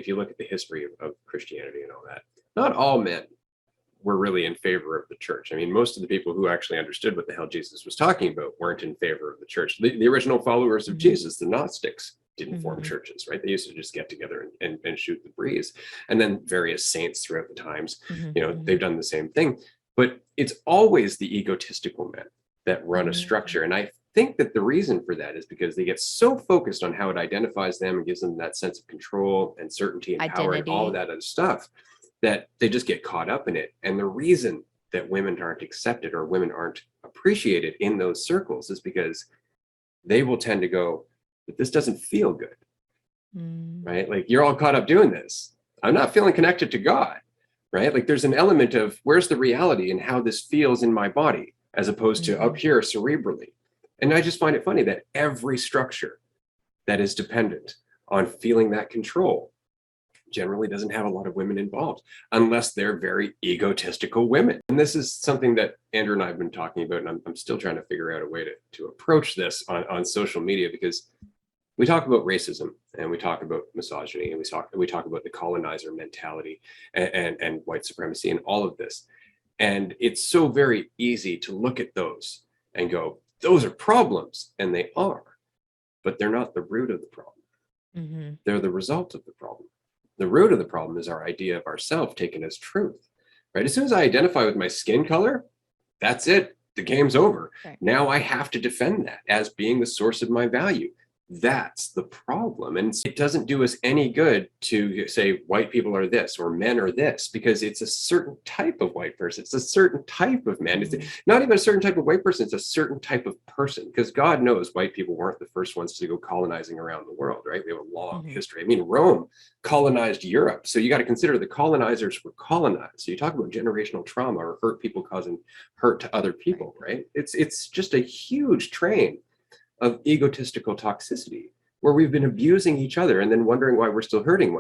If you look at the history of Christianity and all that, not all men were really in favor of the church. I mean, most of the people who actually understood what the hell Jesus was talking about weren't in favor of the church. The original followers of Jesus, the Gnostics, didn't form churches, right? They used to just get together and shoot the breeze. And then various saints throughout the times, they've done the same thing. But it's always the egotistical men that run a structure. And I think that the reason for that is because they get so focused on how it identifies them and gives them that sense of control and certainty and power and all of that other stuff, that they just get caught up in it. And the reason that women aren't accepted or women aren't appreciated in those circles is because they will tend to go, but this doesn't feel good, right? Like, you're all caught up doing this. I'm not feeling connected to God, right? Like, there's an element of where's the reality and how this feels in my body, as opposed to up here cerebrally. And I just find it funny that every structure that is dependent on feeling that control generally doesn't have a lot of women involved, unless they're very egotistical women. And this is something that Andrew and I have been talking about, and I'm still trying to figure out a way to approach this on social media, because we talk about racism and we talk about misogyny and we talk about the colonizer mentality and white supremacy and all of this. And it's so very easy to look at those and go, those are problems, and they are, but they're not the root of the problem. They're the result of the problem. The root of the problem is our idea of ourself taken as truth, right? As soon as I identify with my skin color, that's it. The game's over. Right. Now I have to defend that as being the source of my value. That's the problem. And it doesn't do us any good to say white people are this or men are this, because it's a certain type of white person. It's a certain type of man. It's not even a certain type of white person. It's a certain type of person, because God knows white people weren't the first ones to go colonizing around the world, right? We have a long history. I mean, Rome colonized Europe. So you got to consider the colonizers were colonized. So you talk about generational trauma or hurt people causing hurt to other people, right? It's just a huge train of egotistical toxicity where we've been abusing each other and then wondering why we're still hurting one